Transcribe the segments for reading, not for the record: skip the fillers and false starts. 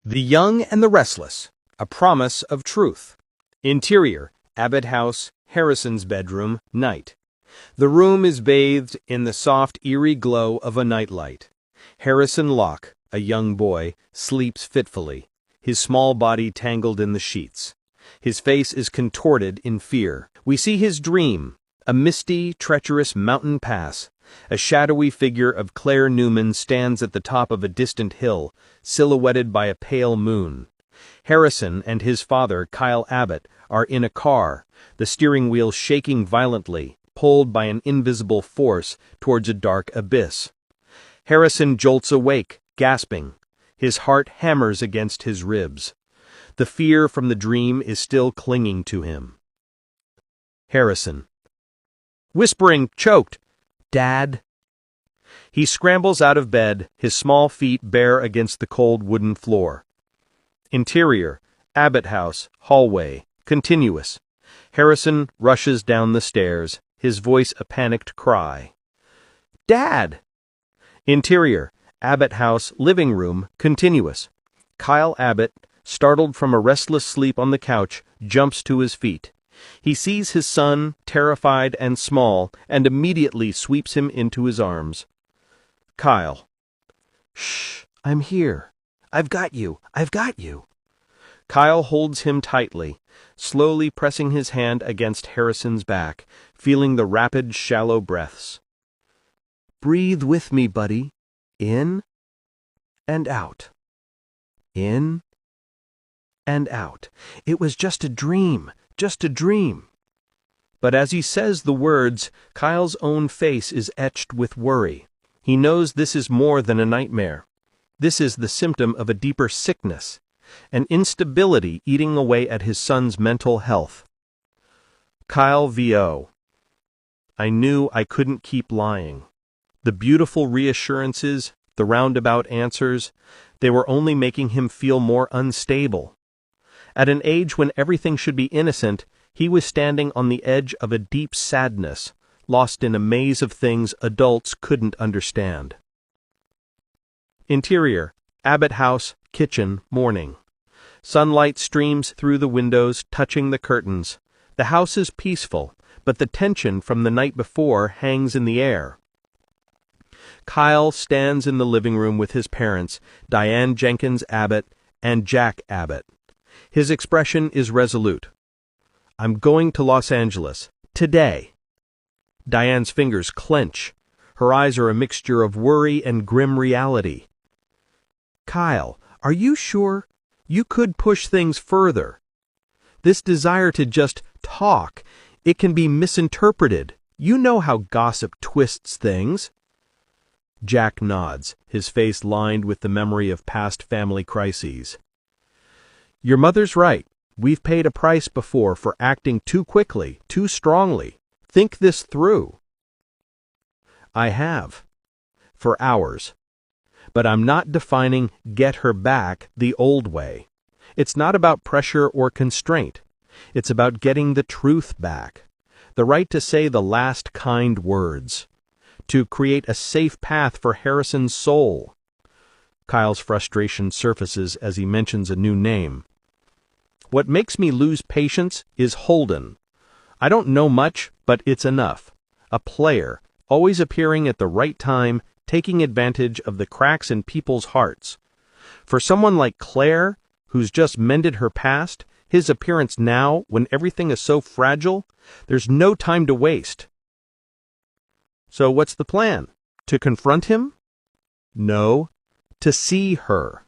The Young and the Restless, a promise of truth. Interior, Abbott house, Harrison's bedroom, night. The room is bathed in the soft, eerie glow of a nightlight. Harrison Locke, a young boy, sleeps fitfully, his small body tangled in the sheets. His face is contorted in fear. We see his dream, a misty, treacherous mountain pass. A shadowy figure of Clare Newman stands at the top of a distant hill, silhouetted by a pale moon. Harrison and his father, Kyle Abbott, are in a car, the steering wheel shaking violently, pulled by an invisible force towards a dark abyss. Harrison jolts awake, gasping. His heart hammers against his ribs. The fear from the dream is still clinging to him. Harrison. Whispering, choked. Dad? He scrambles out of bed, his small feet bare against the cold wooden floor. Interior, Abbott house, hallway, continuous. Harrison rushes down the stairs, his voice a panicked cry. Dad! Interior, Abbott house, living room, continuous. Kyle Abbott, startled from a restless sleep on the couch, jumps to his feet. He sees his son, terrified and small, and immediately sweeps him into his arms. Kyle. Shh, I'm here. I've got you. Kyle holds him tightly, slowly pressing his hand against Harrison's back, feeling the rapid, shallow breaths. Breathe with me, buddy. In and out. In and out. It was just a dream. Just a dream. But as he says the words, Kyle's own face is etched with worry. He knows this is more than a nightmare. This is the symptom of a deeper sickness, an instability eating away at his son's mental health. Kyle V.O. I knew I couldn't keep lying. The beautiful reassurances, the roundabout answers, they were only making him feel more unstable. At an age when everything should be innocent, he was standing on the edge of a deep sadness, lost in a maze of things adults couldn't understand. Interior, Abbott house, kitchen, morning. Sunlight streams through the windows, touching the curtains. The house is peaceful, but the tension from the night before hangs in the air. Kyle stands in the living room with his parents, Diane Jenkins Abbott and Jack Abbott. His expression is resolute. I'm going to Los Angeles. Today. Diane's fingers clench. Her eyes are a mixture of worry and grim reality. Kyle, are you sure? You could push things further. This desire to just talk, it can be misinterpreted. You know how gossip twists things. Jack nods, his face lined with the memory of past family crises. Your mother's right. We've paid a price before for acting too quickly, too strongly. Think this through. I have. For hours. But I'm not defining get her back the old way. It's not about pressure or constraint. It's about getting the truth back. The right to say the last kind words. To create a safe path for Harrison's soul. Kyle's frustration surfaces as he mentions a new name. What makes me lose patience is Holden. I don't know much, but it's enough. A player, always appearing at the right time, taking advantage of the cracks in people's hearts. For someone like Clare, who's just mended her past, his appearance now, when everything is so fragile, there's no time to waste. So what's the plan? To confront him? No, to see her.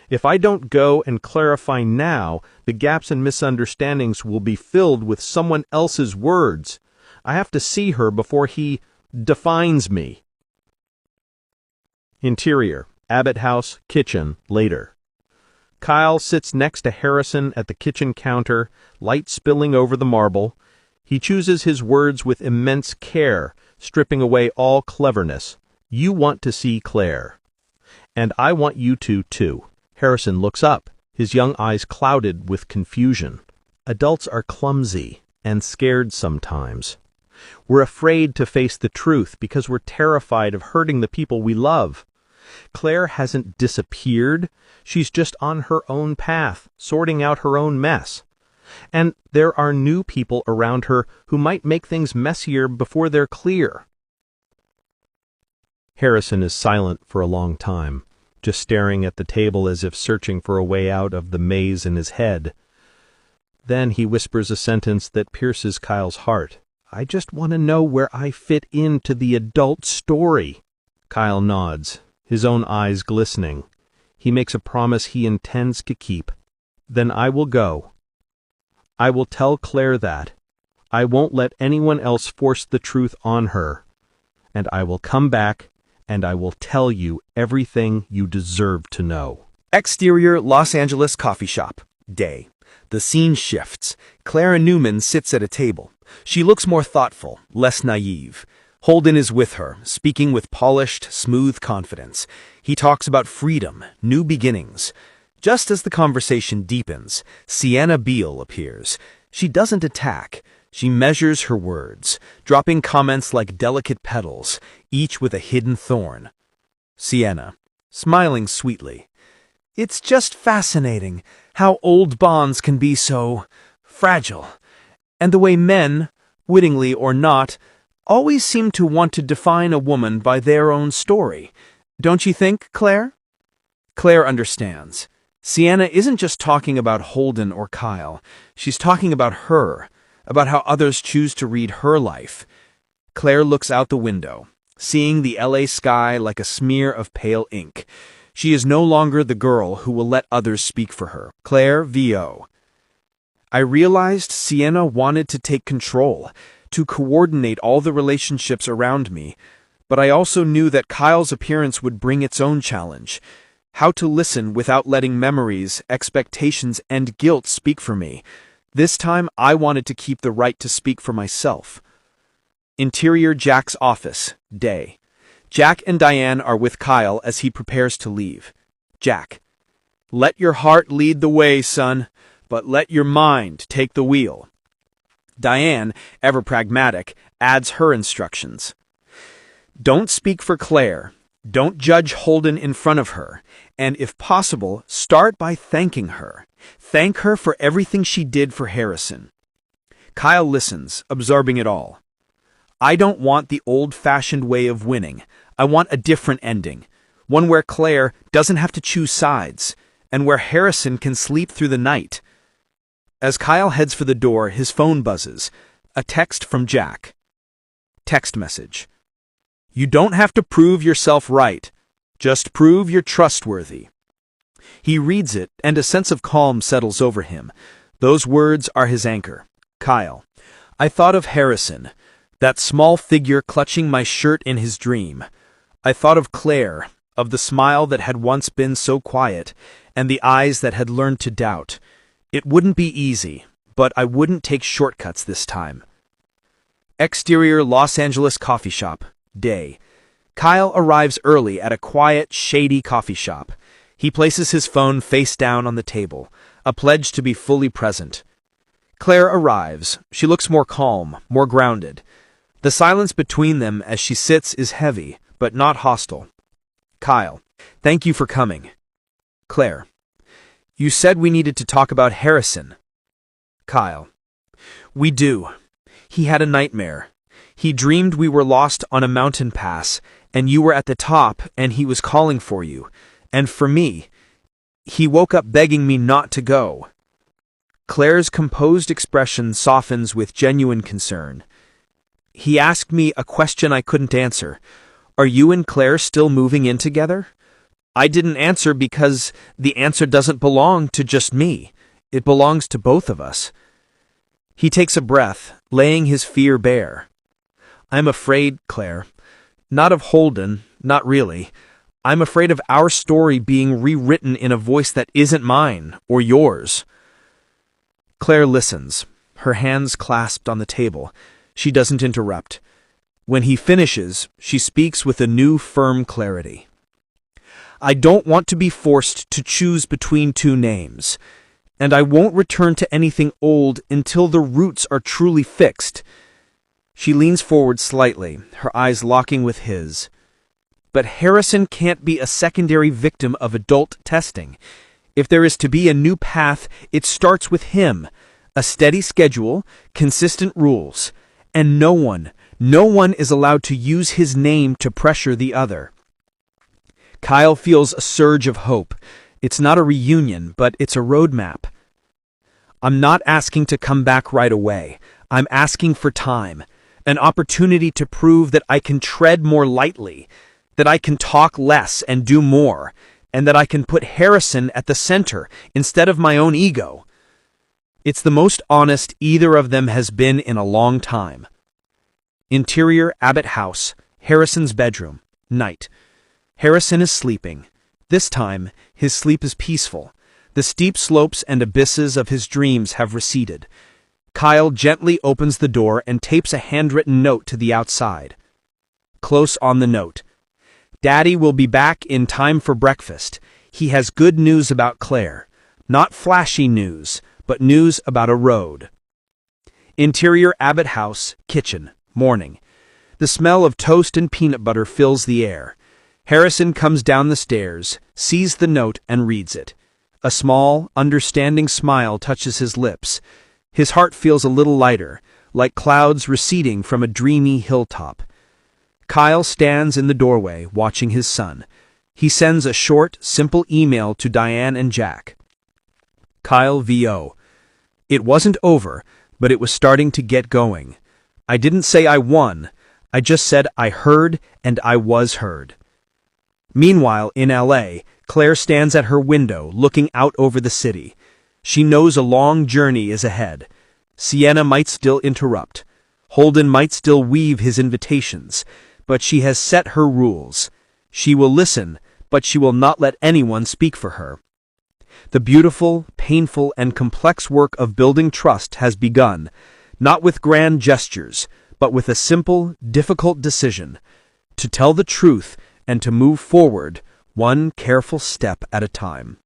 If I don't go and clarify now, the gaps and misunderstandings will be filled with someone else's words. I have to see her before he defines me. Interior, Abbott house, kitchen, later. Kyle sits next to Harrison at the kitchen counter, light spilling over the marble. He chooses his words with immense care, stripping away all cleverness. You want to see Clare. And I want you to, too. Harrison looks up, his young eyes clouded with confusion. Adults are clumsy and scared sometimes. We're afraid to face the truth because we're terrified of hurting the people we love. Claire hasn't disappeared. She's just on her own path, sorting out her own mess. And there are new people around her who might make things messier before they're clear. Harrison is silent for a long time, just staring at the table as if searching for a way out of the maze in his head. Then he whispers a sentence that pierces Kyle's heart. "I just want to know where I fit into the adult story." Kyle nods, his own eyes glistening. He makes a promise he intends to keep. "Then I will go. I will tell Claire that. I won't let anyone else force the truth on her. And I will come back, and I will tell you everything you deserve to know." Exterior Los Angeles coffee shop. Day. The scene shifts. Clara Newman sits at a table. She looks more thoughtful, less naive. Holden is with her, speaking with polished, smooth confidence. He talks about freedom, new beginnings. Just as the conversation deepens, Sienna Beale appears. She doesn't attack. She measures her words, dropping comments like delicate petals, each with a hidden thorn. Sienna, smiling sweetly. "It's just fascinating how old bonds can be so fragile, and the way men, wittingly or not, always seem to want to define a woman by their own story. Don't you think, Claire?" Claire understands. Sienna isn't just talking about Holden or Kyle. She's talking about her, about how others choose to read her life. Claire looks out the window, seeing the LA sky like a smear of pale ink. She is no longer the girl who will let others speak for her. Claire VO. "I realized Sienna wanted to take control, to coordinate all the relationships around me, but I also knew that Kyle's appearance would bring its own challenge. How to listen without letting memories, expectations, and guilt speak for me. This time I wanted to keep the right to speak for myself." Interior Jack's office. Day. Jack and Diane are with Kyle as he prepares to leave. Jack. "Let your heart lead the way, son, but let your mind take the wheel." Diane, ever pragmatic, adds her instructions. "Don't speak for Claire. Don't judge Holden in front of her. And if possible, start by thanking her. Thank her for everything she did for Harrison." Kyle listens, absorbing it all. "I don't want the old-fashioned way of winning. I want a different ending. One where Claire doesn't have to choose sides, and where Harrison can sleep through the night." As Kyle heads for the door, his phone buzzes. A text from Jack. Text message. "You don't have to prove yourself right. Just prove you're trustworthy." He reads it, and a sense of calm settles over him. Those words are his anchor. Kyle. "I thought of Harrison, that small figure clutching my shirt in his dream. I thought of Claire, of the smile that had once been so quiet, and the eyes that had learned to doubt. It wouldn't be easy, but I wouldn't take shortcuts this time." Exterior Los Angeles coffee shop. Day. Kyle arrives early at a quiet, shady coffee shop. He places his phone face down on the table, a pledge to be fully present. Claire arrives. She looks more calm, more grounded. The silence between them as she sits is heavy, but not hostile. Kyle. "Thank you for coming." Claire. "You said we needed to talk about Harrison." Kyle. "We do. He had a nightmare. He dreamed we were lost on a mountain pass, and you were at the top, and he was calling for you. And for me, he woke up begging me not to go." Claire's composed expression softens with genuine concern. "He asked me a question I couldn't answer. Are you and Claire still moving in together? I didn't answer because the answer doesn't belong to just me. It belongs to both of us." He takes a breath, laying his fear bare. "I'm afraid, Claire. Not of Holden, not really. I'm afraid of our story being rewritten in a voice that isn't mine or yours." Claire listens, her hands clasped on the table. She doesn't interrupt. When he finishes, she speaks with a new, firm clarity. "I don't want to be forced to choose between two names, and I won't return to anything old until the roots are truly fixed." She leans forward slightly, her eyes locking with his. But Harrison can't be a secondary victim of adult testing. If there is to be a new path, it starts with him. A steady schedule, consistent rules, and no one is allowed to use his name to pressure the other. Kyle feels a surge of hope. It's not a reunion, but it's a roadmap. I'm not asking to come back right away. I'm asking for time, an opportunity to prove that I can tread more lightly, that I can talk less and do more, and that I can put Harrison at the center instead of my own ego. It's the most honest either of them has been in a long time. Interior Abbott house, Harrison's bedroom, night. Harrison is sleeping. This time, his sleep is peaceful. The steep slopes and abysses of his dreams have receded. Kyle gently opens the door and tapes a handwritten note to the outside. Close on the note, "Daddy will be back in time for breakfast. He has good news about Clare. Not flashy news, but news about a road." Interior Abbott house, kitchen, morning. The smell of toast and peanut butter fills the air. Harrison comes down the stairs, sees the note, and reads it. A small, understanding smile touches his lips. His heart feels a little lighter, like clouds receding from a dreamy hilltop. Kyle stands in the doorway, watching his son. He sends a short, simple email to Diane and Jack. Kyle VO. It wasn't over, but it was starting to get going. I didn't say I won. I just said I heard and I was heard. Meanwhile, in LA, Claire stands at her window, looking out over the city. She knows a long journey is ahead. Sienna might still interrupt. Holden might still weave his invitations, but she has set her rules. She will listen, but she will not let anyone speak for her. The beautiful, painful, and complex work of building trust has begun, not with grand gestures, but with a simple, difficult decision: to tell the truth and to move forward, one careful step at a time.